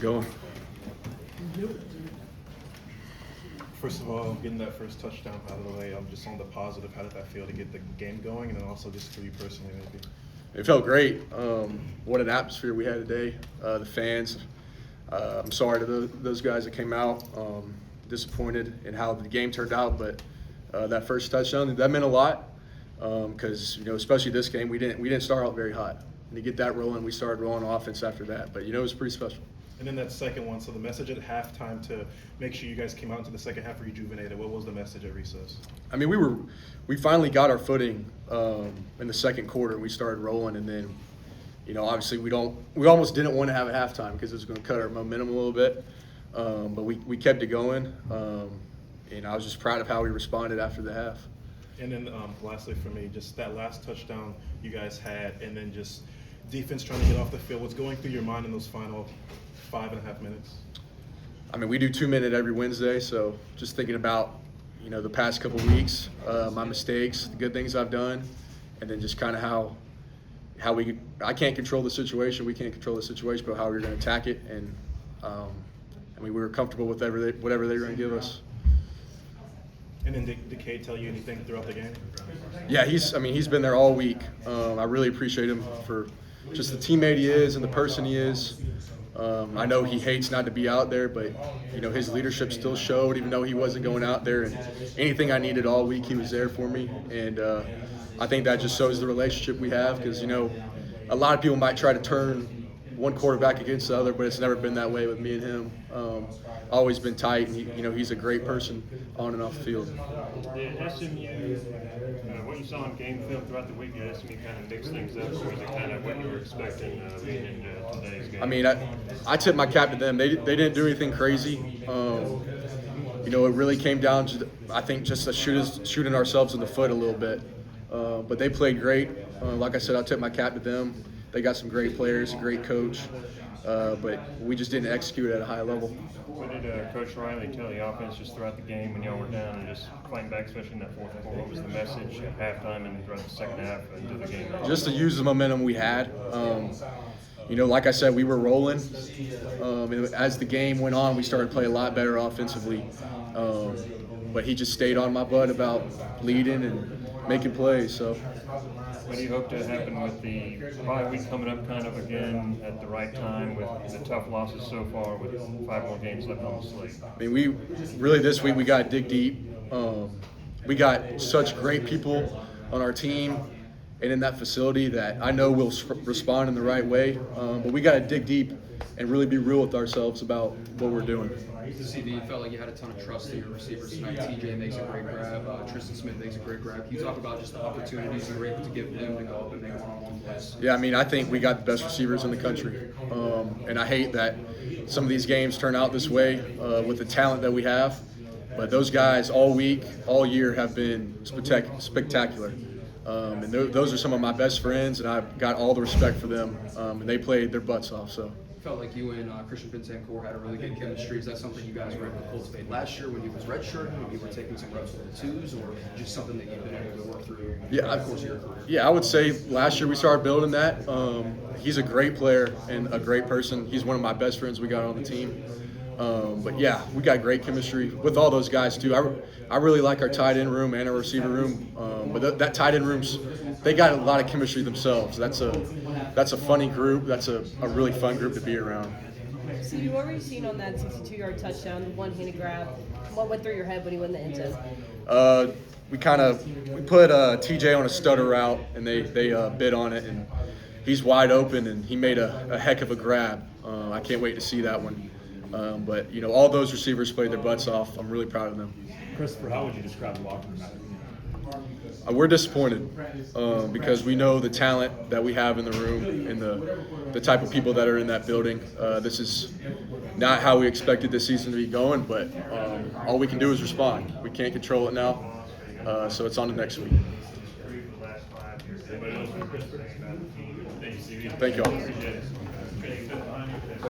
going. First of all, getting that first touchdown out of the way, just on the positive, how did that feel to get the game going, and then also just for you personally, maybe? It felt great. What an atmosphere we had today. The fans. I'm sorry to those guys that came out. Disappointed in how the game turned out, but that first touchdown, that meant a lot because especially this game, we didn't start out very hot. And to get that rolling, we started rolling offense after that. But it was pretty special. And then that second one, so the message at halftime to make sure you guys came out into the second half rejuvenated. What was the message at recess? I mean, we finally got our footing in the second quarter. We started rolling, and then, obviously we almost didn't want to have a halftime because it was going to cut our momentum a little bit. But we kept it going, and I was just proud of how we responded after the half. And then lastly for me, just that last touchdown you guys had, and then just defense trying to get off the field. What's going through your mind in those final 5.5 minutes? I mean, we do 2-minute every Wednesday, so just thinking about, the past couple of weeks, my mistakes, the good things I've done, and then just kind of how I can't control the situation, we can't control the situation, but how we're going to attack it. And, we were comfortable with whatever they were going to give us. And then did Cade tell you anything throughout the game? Yeah, he's been there all week. I really appreciate him for just the teammate he is and the person he is. I know he hates not to be out there, but his leadership still showed, even though he wasn't going out there. And anything I needed all week, he was there for me. And I think that just shows the relationship we have, because a lot of people might try to turn one quarterback against the other, but it's never been that way with me and him. Always been tight, and he's a great person on and off the field. Did SMU, what you saw on game film throughout the week, did SMU kind of mix things up, or was it kind of what you were expecting leading into today's game? I mean, I tip my cap to them. They didn't do anything crazy. It really came down to, I think, just shooting ourselves in the foot a little bit. But they played great. Like I said, I'll tip my cap to them. They got some great players, a great coach, but we just didn't execute at a high level. What did Coach Riley tell the offense just throughout the game when y'all were down and just fighting back, especially in that fourth quarter? What was the message at halftime and throughout the second half into the game? Just to use the momentum we had. Like I said, we were rolling. As the game went on, we started to play a lot better offensively. But he just stayed on my butt about leading and making plays. So. What do you hope to happen with the bye week coming up kind of again at the right time with the tough losses so far with 5 more games left on the slate? I mean, this week we got to dig deep. We got such great people on our team and in that facility that I know we'll respond in the right way. But we got to dig deep and really be real with ourselves about what we're doing. You felt like you had a ton of trust in your receivers tonight. TJ makes a great grab. Tristan Smith makes a great grab. Can you talk about just the opportunities you were able to give them to go up and make one-on-one plays? Yeah, I mean, I think we got the best receivers in the country. And I hate that some of these games turn out this way with the talent that we have. But those guys all week, all year have been spectacular. And those are some of my best friends, and I've got all the respect for them. And they played their butts off. So. Felt like you and Christian Bentancur had a really good chemistry. Is that something you guys were able to cultivate last year when he was redshirting, when you were taking some reps with the twos, or just something that you've been able to work through over the course of your career? Yeah, I would say last year we started building that. He's a great player and a great person. He's one of my best friends we got on the team. But yeah, we got great chemistry with all those guys too. I really like our tight end room and our receiver room. But that tight end rooms, they got a lot of chemistry themselves. That's a funny group. That's a really fun group to be around. So what were you seeing on that 62-yard touchdown, the one-handed grab? What went through your head when he went in the end zone? We put TJ on a stutter route, and they bid on it, and he's wide open, and he made a heck of a grab. I can't wait to see that one. But all those receivers played their butts off. I'm really proud of them. Christopher, how would you describe the locker room? We're disappointed because we know the talent that we have in the room and the type of people that are in that building. This is not how we expected this season to be going, but all we can do is respond. We can't control it now, so it's on to next week. Thank you all.